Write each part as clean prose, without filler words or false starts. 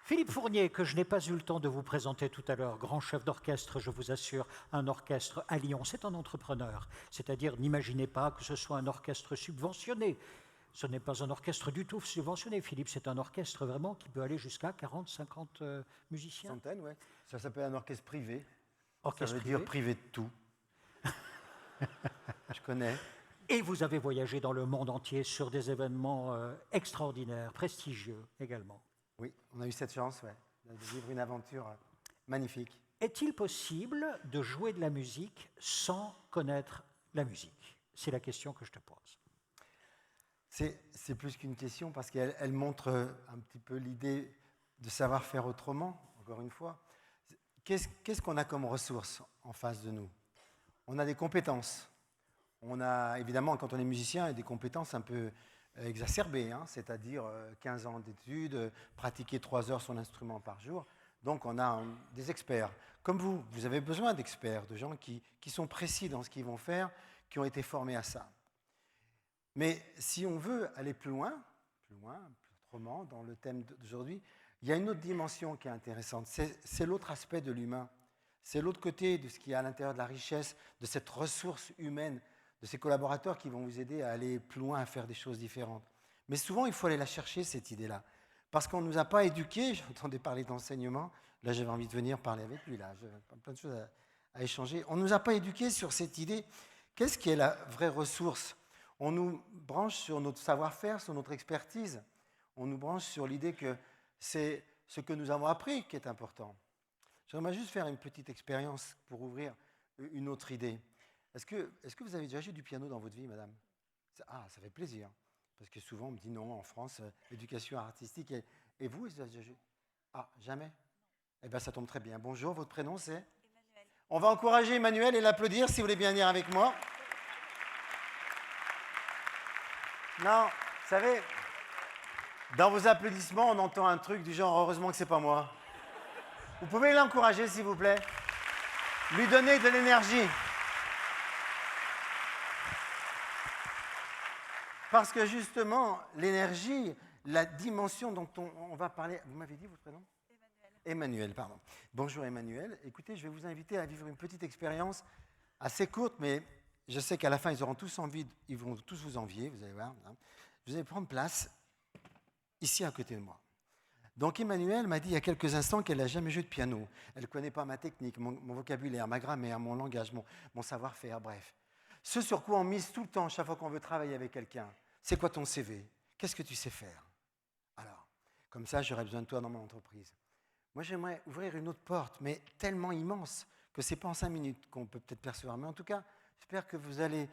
Philippe Fournier, que je n'ai pas eu le temps de vous présenter tout à l'heure, grand chef d'orchestre, je vous assure, un orchestre à Lyon, c'est un entrepreneur. C'est-à-dire, n'imaginez pas que ce soit un orchestre subventionné. Ce n'est pas un orchestre du tout subventionné, Philippe, c'est un orchestre vraiment qui peut aller jusqu'à 40, 50 musiciens. Centaines, oui. Ça s'appelle un orchestre privé. Orchestre Ça veut privé. dire privé de tout. Je connais. Et vous avez voyagé dans le monde entier sur des événements extraordinaires, prestigieux également. Oui, on a eu cette chance, ouais, de vivre une aventure magnifique. Est-il possible de jouer de la musique sans connaître la musique? C'est la question que je te pose. C'est plus qu'une question parce qu'elle montre un petit peu l'idée de savoir faire autrement, encore une fois. Qu'est-ce qu'on a comme ressources en face de nous? On a des compétences. On a, évidemment, quand on est musicien, des compétences un peu exacerbées, hein, c'est-à-dire 15 ans d'études, pratiquer 3 heures son instrument par jour. Donc on a des experts. Comme vous avez besoin d'experts, de gens qui sont précis dans ce qu'ils vont faire, qui ont été formés à ça. Mais si on veut aller plus loin, plus autrement, dans le thème d'aujourd'hui, il y a une autre dimension qui est intéressante. C'est l'autre aspect de l'humain. C'est l'autre côté de ce qui est à l'intérieur de la richesse, de cette ressource humaine, de ces collaborateurs qui vont vous aider à aller plus loin, à faire des choses différentes. Mais souvent, il faut aller la chercher, cette idée-là. Parce qu'on ne nous a pas éduqués, j'entendais parler d'enseignement, là j'avais envie de venir parler avec lui, là, j'ai plein de choses à échanger. On ne nous a pas éduqués sur cette idée. Qu'est-ce qui est la vraie ressource? On nous branche sur notre savoir-faire, sur notre expertise. On nous branche sur l'idée que c'est ce que nous avons appris qui est important. J'aimerais juste faire une petite expérience pour ouvrir une autre idée. Est-ce que vous avez déjà joué du piano dans votre vie, madame? Ah, ça fait plaisir. Parce que souvent, on me dit non, en France, l'éducation artistique. Et vous, vous avez déjà joué? Ah, jamais? Eh bien, ça tombe très bien. Bonjour, votre prénom, c'est? Emmanuel. On va encourager Emmanuel et l'applaudir si vous voulez bien venir avec moi. Non, vous savez, dans vos applaudissements, on entend un truc du genre « heureusement que c'est pas moi ». Vous pouvez l'encourager, s'il vous plaît? Lui donner de l'énergie. Parce que justement, l'énergie, la dimension dont on va parler... Vous m'avez dit votre prénom? Emmanuel, pardon. Bonjour Emmanuel. Écoutez, je vais vous inviter à vivre une petite expérience assez courte, mais je sais qu'à la fin, ils auront tous envie, ils vont tous vous envier, vous allez voir. Hein. Vous allez prendre place ici à côté de moi. Donc Emmanuel m'a dit il y a quelques instants qu'elle n'a jamais joué de piano. Elle ne connaît pas ma technique, mon vocabulaire, ma grammaire, mon langage, mon savoir-faire, bref. Ce sur quoi on mise tout le temps chaque fois qu'on veut travailler avec quelqu'un, c'est quoi ton CV? Qu'est-ce que tu sais faire? Alors, comme ça, j'aurais besoin de toi dans mon entreprise. Moi, j'aimerais ouvrir une autre porte, mais tellement immense que ce n'est pas en 5 minutes qu'on peut peut-être percevoir. Mais en tout cas, j'espère que vous allez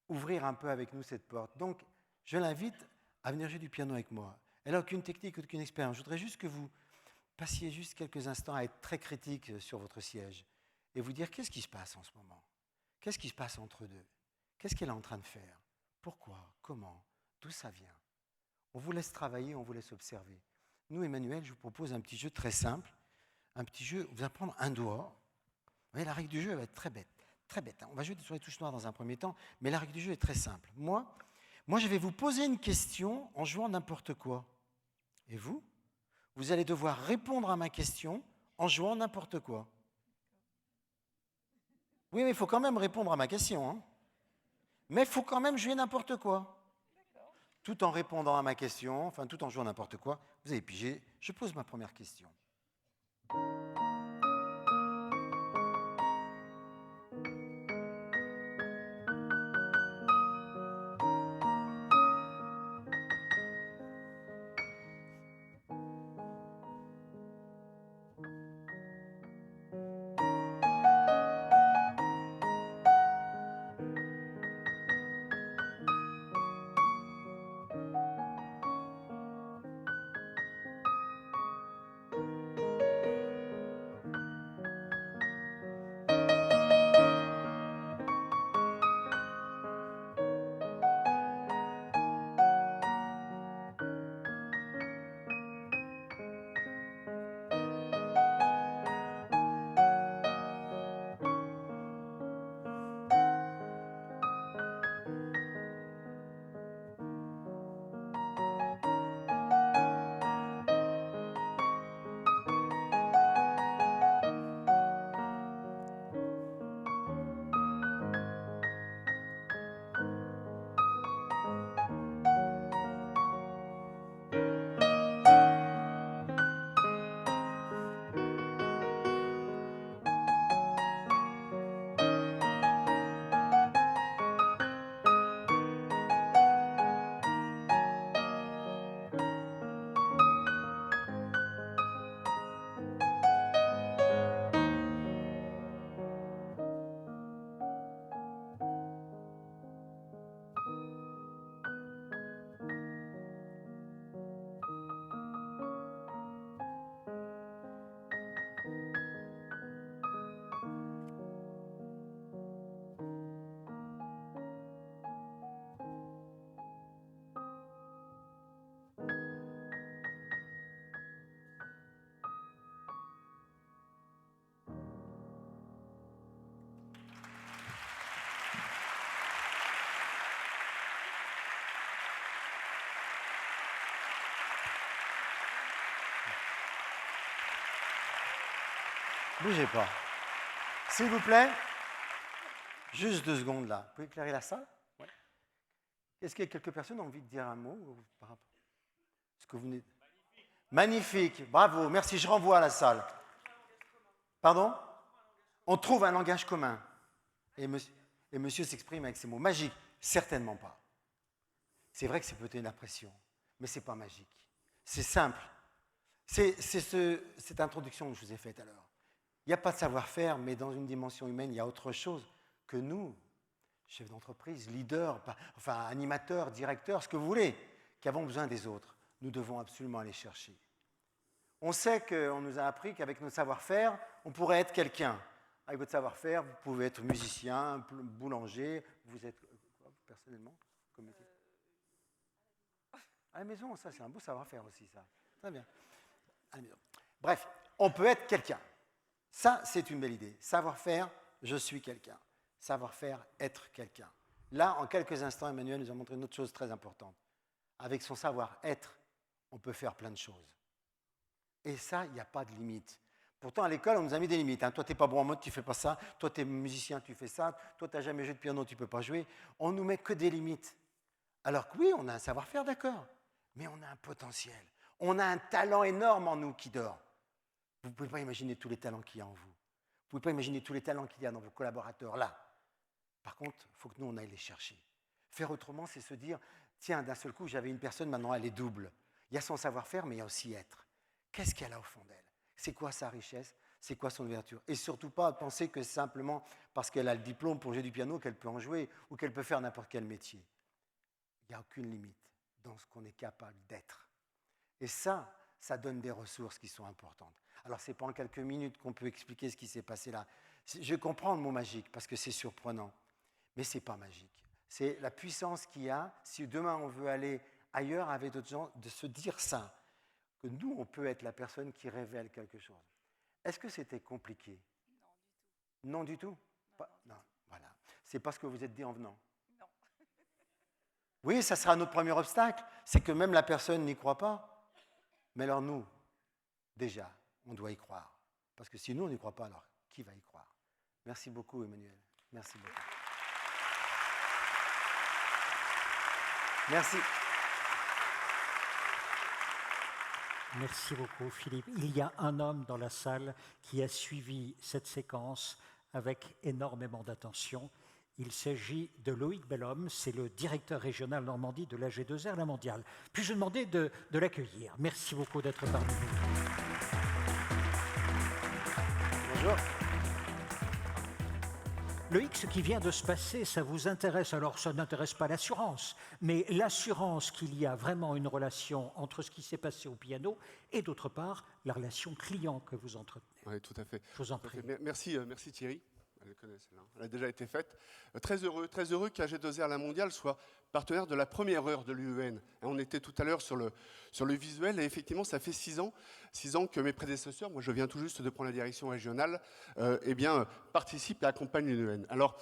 ouvrir un peu avec nous cette porte. Donc, je l'invite à venir jouer du piano avec moi. Elle n'a aucune technique, aucune expérience. Je voudrais juste que vous passiez juste quelques instants à être très critique sur votre siège et vous dire qu'est-ce qui se passe en ce moment? Qu'est-ce qui se passe entre deux? Qu'est-ce qu'elle est en train de faire? Pourquoi? Comment? D'où ça vient? On vous laisse travailler, on vous laisse observer. Nous, Emmanuel, je vous propose un petit jeu très simple. Un petit jeu, vous allez prendre un doigt. Vous voyez, la règle du jeu, elle va être très bête. Très bête. On va jouer sur les touches noires dans un premier temps, mais la règle du jeu est très simple. Moi, je vais vous poser une question en jouant n'importe quoi. Et vous, vous allez devoir répondre à ma question en jouant n'importe quoi. Oui, mais il faut quand même répondre à ma question. Hein. Mais il faut quand même jouer n'importe quoi. Tout en répondant à ma question, enfin tout en jouant n'importe quoi, vous avez pigé, je pose ma première question. Bougez pas. S'il vous plaît, juste 2 secondes là. Vous pouvez éclairer la salle? Ouais. Est-ce qu'il y a quelques personnes qui ont envie de dire un mot par rapport à ce que vous venez de... Magnifique, bravo, merci, je renvoie à la salle. Pardon? On trouve un langage commun. Et monsieur s'exprime avec ces mots. Magique? Certainement pas. C'est vrai que c'est peut-être une impression, mais ce n'est pas magique. C'est simple. C'est cette introduction que je vous ai faite alors. Il n'y a pas de savoir-faire, mais dans une dimension humaine, il y a autre chose que nous, chefs d'entreprise, leaders, enfin animateurs, directeurs, ce que vous voulez, qui avons besoin des autres. Nous devons absolument aller chercher. On sait qu'on nous a appris qu'avec notre savoir-faire, on pourrait être quelqu'un. Avec votre savoir-faire, vous pouvez être musicien, boulanger, vous êtes quoi, personnellement comme métier? À la maison, ça c'est un beau savoir-faire aussi, ça. Très bien. À la maison. Bref, on peut être quelqu'un. Ça, c'est une belle idée. Savoir-faire, je suis quelqu'un. Savoir-faire, être quelqu'un. Là, en quelques instants, Emmanuel nous a montré une autre chose très importante. Avec son savoir-être, on peut faire plein de choses. Et ça, il n'y a pas de limite. Pourtant, à l'école, on nous a mis des limites. Hein. Toi, tu n'es pas bon en mode, tu ne fais pas ça. Toi, tu es musicien, tu fais ça. Toi, tu n'as jamais joué de piano, tu ne peux pas jouer. On ne nous met que des limites. Alors que oui, on a un savoir-faire, d'accord. Mais on a un potentiel. On a un talent énorme en nous qui dort. Vous ne pouvez pas imaginer tous les talents qu'il y a en vous. Vous ne pouvez pas imaginer tous les talents qu'il y a dans vos collaborateurs là. Par contre, il faut que nous, on aille les chercher. Faire autrement, c'est se dire, tiens, d'un seul coup, j'avais une personne, maintenant elle est double. Il y a son savoir-faire, mais il y a aussi être. Qu'est-ce qu'elle a au fond d'elle? C'est quoi sa richesse? C'est quoi son ouverture? Et surtout pas penser que c'est simplement parce qu'elle a le diplôme pour jouer du piano qu'elle peut en jouer ou qu'elle peut faire n'importe quel métier. Il n'y a aucune limite dans ce qu'on est capable d'être. Et ça donne des ressources qui sont importantes. Alors, ce n'est pas en quelques minutes qu'on peut expliquer ce qui s'est passé là. Je comprends le mot magique parce que c'est surprenant, mais ce n'est pas magique. C'est la puissance qu'il y a, si demain on veut aller ailleurs avec d'autres gens, de se dire ça, que nous, on peut être la personne qui révèle quelque chose. Est-ce que c'était compliqué? Non du tout. Non du tout? Non, voilà. C'est pas ce que vous êtes dit en venant. Non. Oui, ça sera notre premier obstacle, c'est que même la personne n'y croit pas. Mais alors nous, déjà, on doit y croire. Parce que si nous, on n'y croit pas, alors qui va y croire? Merci beaucoup, Emmanuel. Merci beaucoup. Merci. Merci beaucoup, Philippe. Il y a un homme dans la salle qui a suivi cette séquence avec énormément d'attention. Il s'agit de Loïc Bellhomme, c'est le directeur régional Normandie de la G2R La Mondiale. Puis-je demander de l'accueillir? Merci beaucoup d'être parmi nous. Bonjour. Loïc, ce qui vient de se passer, ça vous intéresse? Alors, ça n'intéresse pas l'assurance, mais l'assurance qu'il y a vraiment une relation entre ce qui s'est passé au piano et, d'autre part, la relation client que vous entretenez. Oui, tout à fait. Je vous en prie. Merci Thierry. Elle connaît celle-là. Elle a déjà été faite. Très heureux qu'AG2R La Mondiale soit partenaire de la première heure de l'UEN. On était tout à l'heure sur le visuel et effectivement, ça fait 6 ans que mes prédécesseurs, moi je viens tout juste de prendre la direction régionale, participent et accompagnent l'UEN. Alors,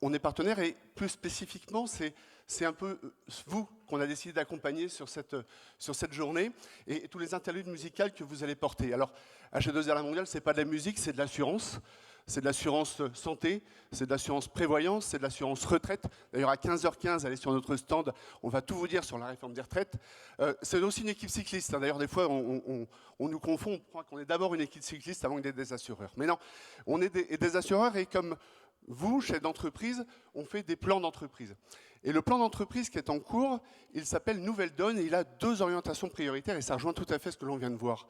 on est partenaire et plus spécifiquement, c'est un peu vous qu'on a décidé d'accompagner sur cette journée et tous les interludes musicales que vous allez porter. Alors, AG2R La Mondiale, ce n'est pas de la musique, c'est de l'assurance. C'est de l'assurance santé, c'est de l'assurance prévoyance, c'est de l'assurance retraite. D'ailleurs, à 15h15, allez sur notre stand, on va tout vous dire sur la réforme des retraites. C'est aussi une équipe cycliste. D'ailleurs, des fois, on nous confond, on croit qu'on est d'abord une équipe cycliste avant d'être des assureurs. Mais non, on est des assureurs et comme vous, chef d'entreprise, on fait des plans d'entreprise. Et le plan d'entreprise qui est en cours, il s'appelle Nouvelle Donne et il a 2 orientations prioritaires et ça rejoint tout à fait ce que l'on vient de voir.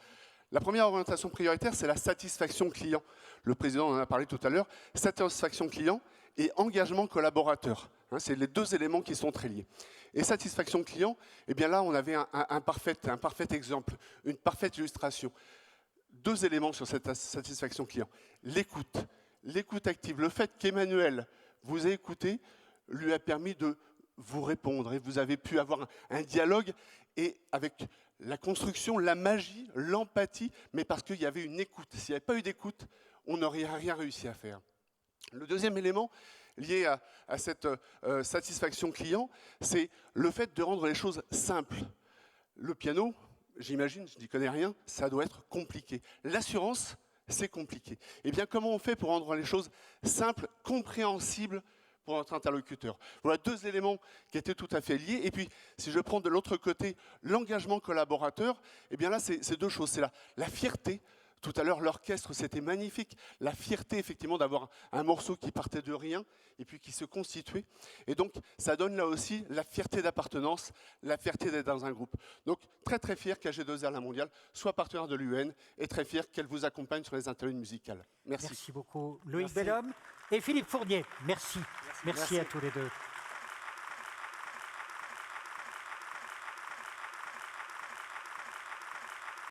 La première orientation prioritaire, c'est la satisfaction client. Le président en a parlé tout à l'heure. Satisfaction client et engagement collaborateur. C'est les 2 éléments qui sont très liés. Et satisfaction client, eh bien là, on avait un parfait exemple, une parfaite illustration. 2 éléments sur cette satisfaction client. L'écoute active. Le fait qu'Emmanuel vous ait écouté lui a permis de vous répondre et vous avez pu avoir un dialogue et avec la construction, la magie, l'empathie, mais parce qu'il y avait une écoute. S'il n'y avait pas eu d'écoute, on n'aurait rien réussi à faire. Le deuxième élément lié à cette satisfaction client, c'est le fait de rendre les choses simples. Le piano, j'imagine, je n'y connais rien, ça doit être compliqué. L'assurance, c'est compliqué. Eh bien, comment on fait pour rendre les choses simples, compréhensibles pour notre interlocuteur? Voilà 2 éléments qui étaient tout à fait liés. Et puis, si je prends de l'autre côté l'engagement collaborateur, eh bien là, c'est 2 choses. C'est la fierté. Tout à l'heure, l'orchestre, c'était magnifique. La fierté, effectivement, d'avoir un morceau qui partait de rien et puis qui se constituait. Et donc, ça donne là aussi la fierté d'appartenance, la fierté d'être dans un groupe. Donc, très, très fier qu'AG2R La Mondiale soit partenaire de l'UN et très fier qu'elle vous accompagne sur les interludes musicales. Merci. Merci beaucoup, Loïc Bellhomme et Philippe Fournier. Merci à tous les deux.